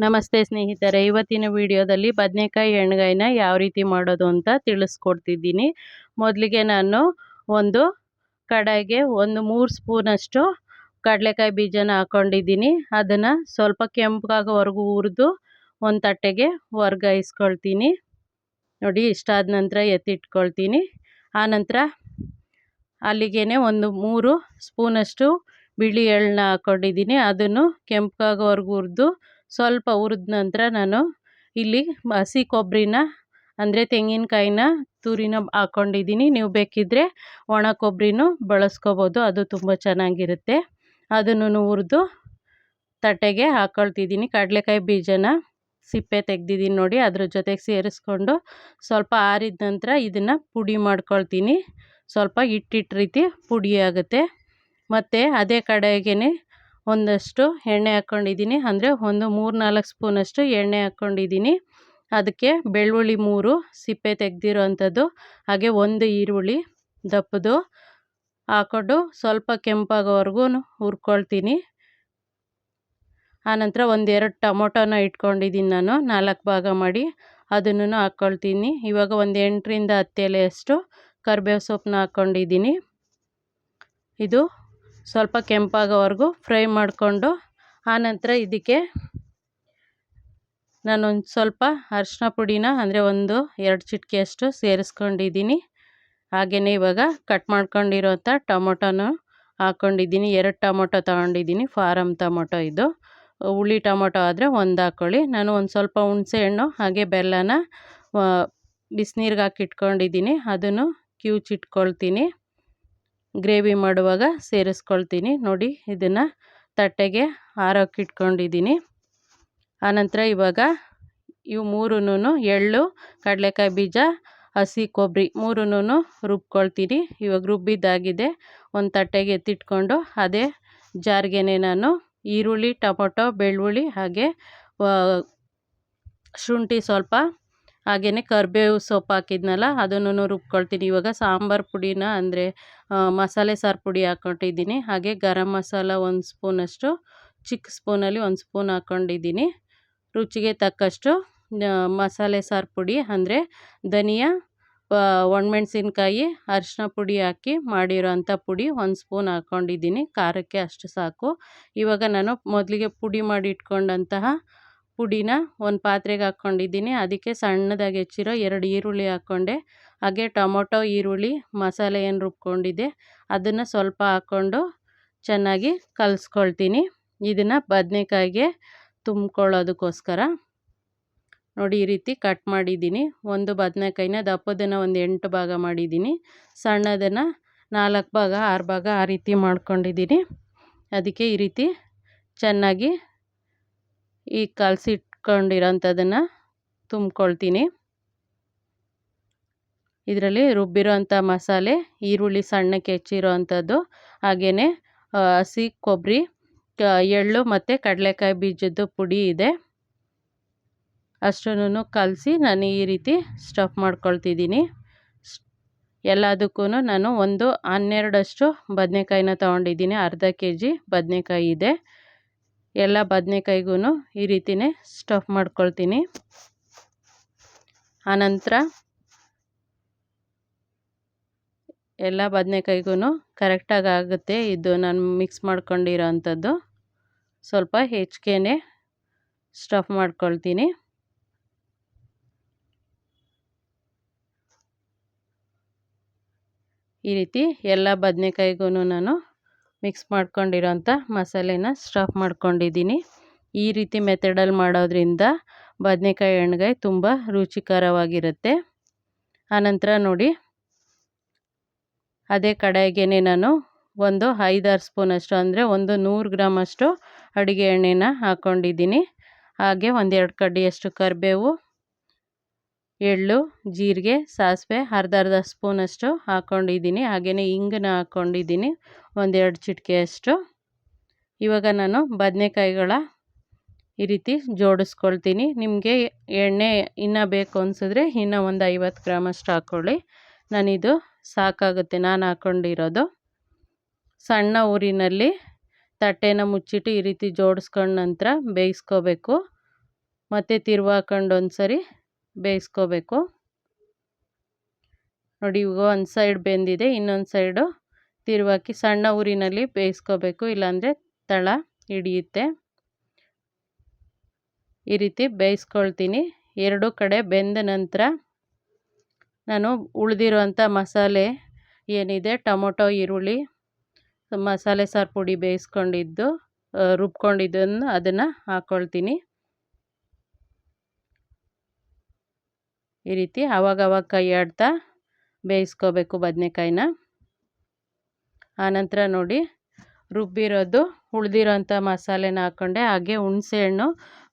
ನಮಸ್ತೆ ಸ್ನೇಹಿತರೆ, ಇವತ್ತಿನ ವಿಡಿಯೋದಲ್ಲಿ ಬದನೆಕಾಯಿ ಎಣ್ಗಾಯಿನ ಯಾವ ರೀತಿ ಮಾಡೋದು ಅಂತ ತಿಳಿಸ್ಕೊಡ್ತಿದ್ದೀನಿ. ಮೊದಲಿಗೆ ನಾನು ಒಂದು ಕಡಾಯಿಗೆ ಒಂದು 3 ಸ್ಪೂನಷ್ಟು ಕಡಲೆಕಾಯಿ ಬೀಜನ ಹಾಕ್ಕೊಂಡಿದ್ದೀನಿ. ಅದನ್ನು ಸ್ವಲ್ಪ ಕೆಂಪಾಗೋವರೆಗೂ ಹುರಿದು ಒಂದು ತಟ್ಟೆಗೆ ವರ್ಗಾಯಿಸ್ಕೊಳ್ತೀನಿ. ನೋಡಿ, ಇಷ್ಟಾದ ನಂತರ ಎತ್ತಿಟ್ಕೊಳ್ತೀನಿ. ಆನಂತರ ಅಲ್ಲಿಗೆ ಒಂದು 3 ಸ್ಪೂನಷ್ಟು ಬಿಳಿ ಎಳ್ಳನ್ನ ಹಾಕ್ಕೊಂಡಿದ್ದೀನಿ. ಅದನ್ನು ಕೆಂಪಾಗೋವರೆಗೂ ಹುರಿದು ಸ್ವಲ್ಪ ಹುರಿದ ನಂತರ ನಾನು ಇಲ್ಲಿ ಹಸಿ ಕೊಬ್ಬರಿನ ಅಂದರೆ ತೆಂಗಿನಕಾಯಿನ ತುರಿನ ಹಾಕ್ಕೊಂಡಿದ್ದೀನಿ. ನೀವು ಬೇಕಿದ್ದರೆ ಒಣ ಕೊಬ್ಬರಿನೂ ಬಳಸ್ಕೋಬೋದು, ಅದು ತುಂಬ ಚೆನ್ನಾಗಿರುತ್ತೆ. ಅದನ್ನು ಹುರಿದು ತಟ್ಟೆಗೆ ಹಾಕ್ಕೊಳ್ತಿದ್ದೀನಿ. ಕಡಲೆಕಾಯಿ ಬೀಜನ ಸಿಪ್ಪೆ ತೆಗೆದಿದ್ದೀನಿ ನೋಡಿ, ಅದ್ರ ಜೊತೆಗೆ ಸೇರಿಸ್ಕೊಂಡು ಸ್ವಲ್ಪ ಆರಿದ ನಂತರ ಇದನ್ನು ಪುಡಿ ಮಾಡ್ಕೊಳ್ತೀನಿ. ಸ್ವಲ್ಪ ಹಿಟ್ಟಿಟ್ಟು ರೀತಿ ಪುಡಿ ಆಗುತ್ತೆ. ಮತ್ತು ಅದೇ ಕಡಾಯಿಗೆ ಒಂದಷ್ಟು ಎಣ್ಣೆ ಹಾಕ್ಕೊಂಡಿದ್ದೀನಿ. ಅಂದರೆ ಒಂದು 3-4 ಸ್ಪೂನಷ್ಟು ಎಣ್ಣೆ ಹಾಕ್ಕೊಂಡಿದ್ದೀನಿ. ಅದಕ್ಕೆ ಬೆಳ್ಳುಳ್ಳಿ 3 ಸಿಪ್ಪೆ ತೆಗೆದಿರೋ ಅಂಥದ್ದು, ಹಾಗೆ ಒಂದು ಈರುಳ್ಳಿ ದಪ್ಪದು ಹಾಕ್ಕೊಂಡು ಸ್ವಲ್ಪ ಕೆಂಪಾಗೋವರೆಗೂ ಹುರ್ಕೊಳ್ತೀನಿ. ಆನಂತರ 1-2 ಟೊಮೊಟೊನ ಇಟ್ಕೊಂಡಿದ್ದೀನಿ ನಾನು 4 ಭಾಗ ಮಾಡಿ, ಅದನ್ನು ಹಾಕ್ಕೊಳ್ತೀನಿ. ಇವಾಗ ಒಂದು 8-10 ಎಲೆಯಷ್ಟು ಕರಿಬೇವು ಸೊಪ್ಪನ್ನ ಹಾಕ್ಕೊಂಡಿದ್ದೀನಿ. ಇದು ಸ್ವಲ್ಪ ಕೆಂಪಾಗೋವರೆಗೂ ಫ್ರೈ ಮಾಡಿಕೊಂಡು ಆನಂತರ ಇದಕ್ಕೆ ನಾನೊಂದು ಸ್ವಲ್ಪ ಅರಿಶಿನ ಪುಡಿನ ಅಂದರೆ 1-2 ಚಿಟಿಕೆಯಷ್ಟು ಸೇರಿಸ್ಕೊಂಡಿದ್ದೀನಿ. ಹಾಗೆಯೇ ಇವಾಗ ಕಟ್ ಮಾಡ್ಕೊಂಡಿರೋಂಥ ಟೊಮೊಟೊನ ಹಾಕ್ಕೊಂಡಿದ್ದೀನಿ. 2 ಟೊಮೊಟೊ ತೊಗೊಂಡಿದ್ದೀನಿ, ಫಾರಮ್ ಟೊಮೊಟೊ ಇದು. ಹುಳಿ ಟೊಮೊಟೊ ಆದರೆ 1 ಹಾಕ್ಕೊಳ್ಳಿ. ನಾನು ಒಂದು ಸ್ವಲ್ಪ ಹುಣಸೆಹಣ್ಣು ಹಾಗೆ ಬೆಲ್ಲನ ಬಿಸಿನೀರಿಗೆ ಹಾಕಿ ಇಟ್ಕೊಂಡಿದ್ದೀನಿ. ಅದನ್ನು ಕಿವುಚಿಟ್ಕೊಳ್ತೀನಿ. ಗ್ರೇವಿ ಮಾಡುವಾಗ ಸೇರಿಸ್ಕೊಳ್ತೀನಿ. ನೋಡಿ, ಇದನ್ನು ತಟ್ಟೆಗೆ ಆರೋಕ್ಕೆ ಇಟ್ಕೊಂಡಿದ್ದೀನಿ. ಆನಂತರ ಇವಾಗ ಇವು 3ನೂ ಎಳ್ಳು, ಕಡಲೆಕಾಯಿ ಬೀಜ, ಹಸಿ ಕೊಬ್ಬರಿ 3ನೂ ರುಬ್ಕೊಳ್ತೀನಿ. ಇವಾಗ ರುಬ್ಬಿದ್ದಾಗಿದೆ. ಒಂದು ತಟ್ಟೆಗೆ ಎತ್ತಿಟ್ಕೊಂಡು ಅದೇ ಜಾರ್ಗೆನೆ ನಾನು ಈರುಳ್ಳಿ, ಟೊಮೊಟೊ, ಬೆಳ್ಳುಳ್ಳಿ ಹಾಗೆ ಶುಂಠಿ ಸ್ವಲ್ಪ ಹಾಗೆಯೇ ಕರಿಬೇವು ಸೊಪ್ಪು ಹಾಕಿದ್ನಲ್ಲ ಅದನ್ನು ರುಬ್ಕೊಳ್ತೀನಿ. ಇವಾಗ ಸಾಂಬಾರು ಪುಡಿನ ಅಂದರೆ ಮಸಾಲೆ ಸಾರು ಪುಡಿ ಹಾಕ್ಕೊಂಡಿದ್ದೀನಿ. ಹಾಗೆ ಗರಂ ಮಸಾಲ 1 ಸ್ಪೂನಷ್ಟು, ಚಿಕ್ಕ ಸ್ಪೂನಲ್ಲಿ 1 ಸ್ಪೂನ್ ಹಾಕ್ಕೊಂಡಿದ್ದೀನಿ. ರುಚಿಗೆ ತಕ್ಕಷ್ಟು ಮಸಾಲೆ ಸಾರು ಪುಡಿ ಅಂದರೆ ಧನಿಯಾ, ಒಣಮೆಣಸಿನ್ಕಾಯಿ, ಅರಿಶಿನ ಪುಡಿ ಹಾಕಿ ಮಾಡಿರೋ ಅಂಥ ಪುಡಿ 1 ಸ್ಪೂನ್ ಹಾಕ್ಕೊಂಡಿದ್ದೀನಿ. ಖಾರಕ್ಕೆ ಅಷ್ಟು ಸಾಕು. ಇವಾಗ ನಾನು ಮೊದಲಿಗೆ ಪುಡಿ ಮಾಡಿ ಇಟ್ಕೊಂಡಂತಹ ಪುಡಿನ ಒಂದು ಪಾತ್ರೆಗೆ ಹಾಕ್ಕೊಂಡಿದ್ದೀನಿ. ಅದಕ್ಕೆ ಸಣ್ಣದಾಗಿ ಹೆಚ್ಚಿರೋ 2 ಈರುಳ್ಳಿ ಹಾಕ್ಕೊಂಡೆ. ಹಾಗೆ ಟೊಮೊಟೊ, ಈರುಳ್ಳಿ, ಮಸಾಲೆ ಏನು ರುಬ್ಕೊಂಡಿದ್ದೆ ಅದನ್ನು ಸ್ವಲ್ಪ ಹಾಕ್ಕೊಂಡು ಚೆನ್ನಾಗಿ ಕಲಿಸ್ಕೊಳ್ತೀನಿ. ಇದನ್ನು ಬದನೆಕಾಯಿಗೆ ತುಂಬ್ಕೊಳ್ಳೋದಕ್ಕೋಸ್ಕರ ನೋಡಿ ಈ ರೀತಿ ಕಟ್ ಮಾಡಿದ್ದೀನಿ. ಒಂದು ಬದನೆಕಾಯಿನ ದಪ್ಪದನ್ನು ಒಂದು 8 ಭಾಗ ಮಾಡಿದ್ದೀನಿ, ಸಣ್ಣದನ್ನು 4 ಭಾಗ 6 ಭಾಗ ಆ ರೀತಿ ಮಾಡ್ಕೊಂಡಿದ್ದೀನಿ. ಅದಕ್ಕೆ ಈ ರೀತಿ ಚೆನ್ನಾಗಿ ಈ ಕಲಸಿಟ್ಕೊಂಡಿರೋಂಥದ್ದನ್ನು ತುಂಬ್ಕೊಳ್ತೀನಿ. ಇದರಲ್ಲಿ ರುಬ್ಬಿರೋ ಅಂಥ ಮಸಾಲೆ, ಈರುಳ್ಳಿ ಸಣ್ಣಕ್ಕೆ ಹೆಚ್ಚಿರೋ ಅಂಥದ್ದು, ಹಾಗೆಯೇ ಹಸಿ ಕೊಬ್ಬರಿ, ಎಳ್ಳು ಮತ್ತು ಕಡಲೆಕಾಯಿ ಬೀಜದ್ದು ಪುಡಿ ಇದೆ. ಅಷ್ಟನ್ನು ಕಲಸಿ ನಾನು ಈ ರೀತಿ ಸ್ಟಫ್ ಮಾಡ್ಕೊಳ್ತಿದ್ದೀನಿ. ಎಲ್ಲದಕ್ಕೂ ನಾನು ಒಂದು 12 ಬದನೆಕಾಯಿನ ತೊಗೊಂಡಿದ್ದೀನಿ. ಅರ್ಧ kg ಬದನೆಕಾಯಿ ಇದೆ. ಎಲ್ಲ ಬದನೆಕಾಯಿಗೂ ಈ ರೀತಿಯೇ ಸ್ಟಫ್ ಮಾಡ್ಕೊಳ್ತೀನಿ. ಆನಂತರ ಎಲ್ಲ ಬದನೆಕಾಯಿಗೂ ಕರೆಕ್ಟಾಗಿ ಆಗುತ್ತೆ. ಇದು ನಾನು ಮಿಕ್ಸ್ ಮಾಡ್ಕೊಂಡಿರೋ ಅಂಥದ್ದು. ಸ್ವಲ್ಪ ಹೆಚ್ಚಿಗೆನೇ ಸ್ಟಫ್ ಮಾಡ್ಕೊಳ್ತೀನಿ. ಈ ರೀತಿ ಎಲ್ಲ ಬದನೆಕಾಯಿಗೂ ನಾನು ಮಿಕ್ಸ್ ಮಾಡ್ಕೊಂಡಿರೋಂಥ ಮಸಾಲೆನ ಸ್ಟಫ್ ಮಾಡ್ಕೊಂಡಿದ್ದೀನಿ. ಈ ರೀತಿ ಮೆಥಡಲ್ಲಿ ಮಾಡೋದ್ರಿಂದ ಬದನೆಕಾಯಿ ಎಣ್ಗಾಯಿ ತುಂಬ ರುಚಿಕರವಾಗಿರುತ್ತೆ. ಆನಂತರ ನೋಡಿ, ಅದೇ ಕಡಾಯಿಗೆ ನಾನು ಒಂದು 5-6 ಸ್ಪೂನಷ್ಟು ಅಂದರೆ ಒಂದು 100 ಗ್ರಾಮಷ್ಟು ಅಡುಗೆ ಎಣ್ಣೆನ ಹಾಕ್ಕೊಂಡಿದ್ದೀನಿ. ಹಾಗೆ 1-2 ಕಡ್ಡಿಯಷ್ಟು ಕರಿಬೇವು, ಎಳ್ಳು, ಜೀರಿಗೆ, ಸಾಸಿವೆ ಅರ್ಧ ಸ್ಪೂನಷ್ಟು ಹಾಕ್ಕೊಂಡಿದ್ದೀನಿ. ಹಾಗೆಯೇ ಇಂಗನ್ನ ಹಾಕ್ಕೊಂಡಿದ್ದೀನಿ 1-2 ಚಿಟಿಕೆಯಷ್ಟು. ಇವಾಗ ನಾನು ಬದನೆಕಾಯಿಗಳ ಈ ರೀತಿ ಜೋಡಿಸ್ಕೊಳ್ತೀನಿ. ನಿಮಗೆ ಎಣ್ಣೆ ಇನ್ನೂ ಬೇಕು ಅನಿಸಿದ್ರೆ ಇನ್ನೂ ಒಂದು 50 ಗ್ರಾಮಷ್ಟು ಹಾಕ್ಕೊಳ್ಳಿ. ನಾನಿದು ಸಾಕಾಗುತ್ತೆ ನಾನು ಹಾಕ್ಕೊಂಡಿರೋದು. ಸಣ್ಣ ಊರಿನಲ್ಲಿ ತಟ್ಟೆನ ಮುಚ್ಚಿಟ್ಟು ಈ ರೀತಿ ಜೋಡಿಸ್ಕೊಂಡ ನಂತರ ಬೇಯಿಸ್ಕೋಬೇಕು. ಮತ್ತು ತಿರುವಾಕೊಂಡು ಒಂದು ಸರಿ ಬೇಯಿಸ್ಕೋಬೇಕು. ನೋಡಿ ಇವಾಗ ಒಂದು ಸೈಡ್ ಬೆಂದಿದೆ, ಇನ್ನೊಂದು ಸೈಡು ತಿರುವಾಕಿ ಸಣ್ಣ ಊರಿನಲ್ಲಿ ಬೇಯಿಸ್ಕೋಬೇಕು, ಇಲ್ಲಾಂದರೆ ತಳ ಹಿಡಿಯುತ್ತೆ. ಈ ರೀತಿ ಬೇಯಿಸ್ಕೊಳ್ತೀನಿ. ಎರಡು ಕಡೆ ಬೆಂದ ನಂತರ ನಾನು ಉಳಿದಿರೋಂಥ ಮಸಾಲೆ ಏನಿದೆ, ಟೊಮೊಟೊ, ಈರುಳ್ಳಿ, ಮಸಾಲೆ ಸಾರು ಪುಡಿ ಬೇಯಿಸ್ಕೊಂಡಿದ್ದು ರುಬ್ಕೊಂಡಿದ್ದನ್ನು ಅದನ್ನು ಹಾಕ್ಕೊಳ್ತೀನಿ. ಈ ರೀತಿ ಆವಾಗವಾಗ ಕೈ ಆಡ್ತಾ ಬೇಯಿಸ್ಕೋಬೇಕು ಬದನೆಕಾಯಿನ. ಆನಂತರ ನೋಡಿ ರುಬ್ಬಿರೋದು ಉಳಿದಿರೋಂಥ ಮಸಾಲೆನ ಹಾಕ್ಕೊಂಡೆ. ಹಾಗೆ ಹುಣಸೆಹಣ್ಣು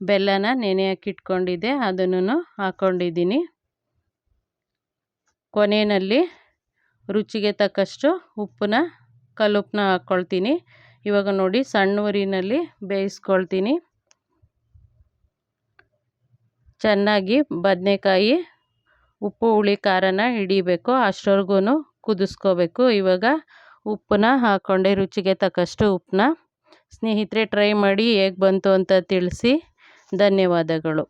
ಬೆಲ್ಲನ ನೆನೆ ಹಾಕಿಟ್ಕೊಂಡಿದ್ದೆ, ಅದನ್ನು ಹಾಕ್ಕೊಂಡಿದ್ದೀನಿ. ಕೊನೆಯಲ್ಲಿ ರುಚಿಗೆ ತಕ್ಕಷ್ಟು ಉಪ್ಪನ್ನ ಕಲ್ಲುಪ್ಪನ್ನ ಹಾಕ್ಕೊಳ್ತೀನಿ. ಇವಾಗ ನೋಡಿ ಸಣ್ಣ ಊರಿನಲ್ಲಿ ಬೇಯಿಸ್ಕೊಳ್ತೀನಿ. ಚೆನ್ನಾಗಿ ಬದನೆಕಾಯಿ ಉಪ್ಪು ಹುಳಿ ಖಾರನ ಹಿಡಿಬೇಕು, ಅಷ್ಟರವರೆಗೂ ಕುದಿಸ್ಕೋಬೇಕು. ಇವಾಗ ಉಪ್ಪನ್ನ ಹಾಕ್ಕೊಂಡೆ, ರುಚಿಗೆ ತಕ್ಕಷ್ಟು ಉಪ್ಪನ್ನ. ಸ್ನೇಹಿತರೆ, ಟ್ರೈ ಮಾಡಿ ಹೇಗೆ ಬಂತು ಅಂತ ತಿಳಿಸಿ. ಧನ್ಯವಾದಗಳು.